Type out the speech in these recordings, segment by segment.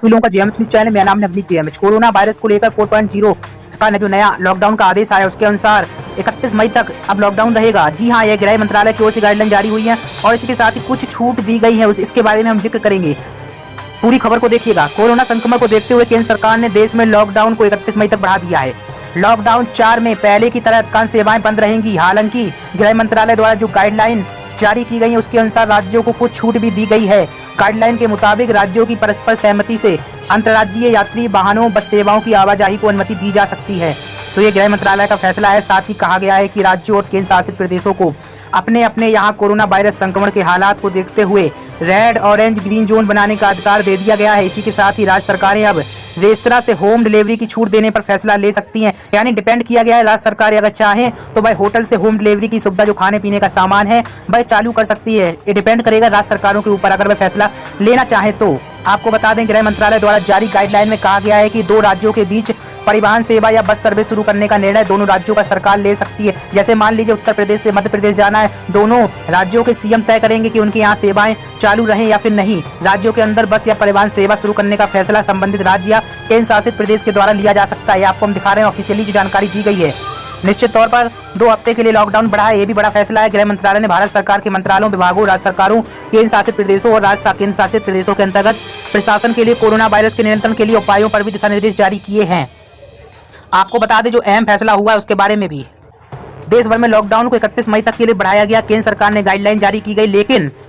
सभी लोगों का जेएमएच न्यूज चैनल, मेरा नाम नवनीत जेएमएच। कोरोना वायरस को लेकर 4.0 का जो नया लॉकडाउन का आदेश आया उसके अनुसार 31 मई तक अब लॉकडाउन रहेगा। जी हाँ, यह गृह मंत्रालय की ओर से गाइडलाइन जारी हुई है और इसी के साथ ही कुछ छूट दी गई है, इसके बारे में हम जिक्र करेंगे। पूरी खबर को देखिएगा। कोरोना संक्रमण को देखते हुए केंद्र सरकार ने देश में लॉकडाउन को 31 मई तक बढ़ा दिया है। लॉकडाउन 4 में पहले की तरह अधिकांश सेवाएं बंद रहेंगी। हालांकि गृह मंत्रालय द्वारा जो गाइडलाइन जारी की गई है उसके अनुसार राज्यों को कुछ छूट भी दी गई है। गाइडलाइन के मुताबिक राज्यों की परस्पर सहमति से अंतर्राज्यीय यात्री वाहनों, बस सेवाओं की आवाजाही को अनुमति दी जा सकती है। तो ये गृह मंत्रालय का फैसला है। साथ ही कहा गया है कि राज्यों और केंद्र शासित प्रदेशों को अपने अपने यहाँ कोरोना वायरस संक्रमण के हालात को देखते हुए रेड, ऑरेंज, ग्रीन जोन बनाने का अधिकार दे दिया गया है। इसी के साथ ही राज्य सरकारें अब रेस्तरां से होम डिलीवरी की छूट देने पर फैसला ले सकती हैं। यानी डिपेंड किया गया है, राज्य सरकारें अगर चाहें तो भाई होटल से होम डिलीवरी की सुविधा जो खाने पीने का सामान है भाई चालू कर सकती है। ये डिपेंड करेगा राज्य सरकारों के ऊपर, अगर वह फैसला लेना चाहे तो। आपको बता दें, गृह मंत्रालय द्वारा जारी गाइडलाइन में कहा गया है कि 2 राज्यों के बीच परिवहन सेवा या बस सर्विस शुरू करने का निर्णय दोनों राज्यों का सरकार ले सकती है। जैसे मान लीजिए उत्तर प्रदेश से मध्य प्रदेश जाना है, दोनों राज्यों के सीएम तय करेंगे कि उनके यहाँ सेवाएं चालू रहें या फिर नहीं। राज्यों के अंदर बस या परिवहन सेवा शुरू करने का फैसला संबंधित राज्य या केंद्र शासित प्रदेश के द्वारा लिया जा सकता है। आपको हम दिखा रहे हैं, ऑफिशियली जो जानकारी दी गई है। निश्चित तौर पर 2 हफ्ते के लिए लॉकडाउन बढ़ा है, ये भी बड़ा फैसला है। गृह मंत्रालय ने भारत सरकार के मंत्रालयों, विभागों, राज्य सरकारों, केंद्र शासित प्रदेशों और राज्य केंद्र शासित प्रदेशों के अंतर्गत प्रशासन के लिए कोरोना वायरस के नियंत्रण के लिए उपायों पर भी दिशा निर्देश जारी किए हैं। आपको बता दें, जो अहम फैसला हुआ है उसके बारे में भी। देश भर में लॉकडाउन को 31 मई तक के लिए बढ़ाया गया। केंद्र सरकार ने गाइडलाइन जारी की गई,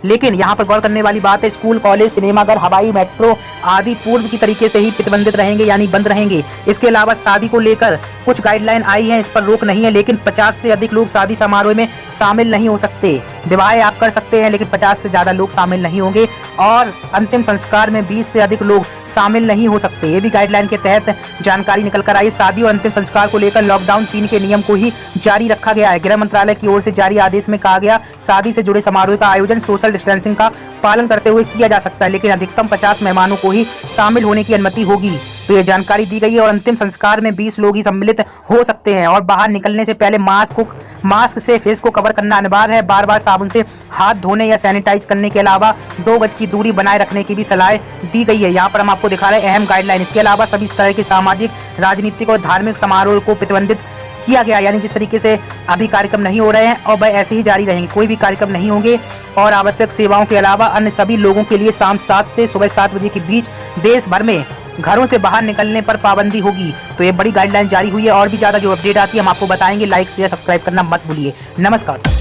लेकिन यहाँ पर गौर करने वाली बात है, स्कूल, कॉलेज, सिनेमाघर, हवाई, मेट्रो आदि पूर्व की तरीके से ही प्रतिबंधित रहेंगे, यानी बंद रहेंगे। इसके अलावा शादी को लेकर कुछ गाइडलाइन आई है, इस पर रोक नहीं है, लेकिन 50 से अधिक लोग शादी समारोह में शामिल नहीं हो सकते। विवाह आप कर सकते हैं, लेकिन 50 से ज्यादा लोग शामिल नहीं होंगे और अंतिम संस्कार में 20 से अधिक लोग शामिल नहीं हो सकते। ये भी गाइडलाइन के तहत जानकारी निकल कर आई। शादी और अंतिम संस्कार को लेकर लॉकडाउन 3 के नियम को ही जारी रखा गया है। गृह मंत्रालय की ओर से जारी आदेश में कहा गया, शादी से जुड़े समारोह का आयोजन सोशल डिस्टेंसिंग का पालन करते हुए किया जा सकता है, लेकिन अधिकतम 50 मेहमानों को ही शामिल होने की अनुमति होगी। तो ये जानकारी दी गई है। और अंतिम संस्कार में 20 लोग ही सम्मिलित हो सकते हैं और बाहर निकलने से पहले मास्क से फेस को कवर करना अनिवार्य है। बार बार साबुन से हाथ धोने या सैनिटाइज करने के अलावा 2 गज की दूरी बनाए रखने की भी सलाह दी गई है। यहाँ पर हम आपको दिखा रहे हैं अहम गाइडलाइन। इसके अलावा सभी तरह के सामाजिक, राजनीतिक और धार्मिक समारोह को प्रतिबंधित किया गया, यानी जिस तरीके से अभी कार्यक्रम नहीं हो रहे हैं और वह ऐसे ही जारी रहेंगे, कोई भी कार्यक्रम नहीं होंगे। और आवश्यक सेवाओं के अलावा अन्य सभी लोगों के लिए शाम 7 से सुबह 7 बजे के बीच देश भर में घरों से बाहर निकलने पर पाबंदी होगी। तो ये बड़ी गाइडलाइन जारी हुई है। और भी ज्यादा जो अपडेट आती है हम आपको बताएंगे। लाइक, शेयर, सब्सक्राइब करना मत भूलिए। नमस्कार।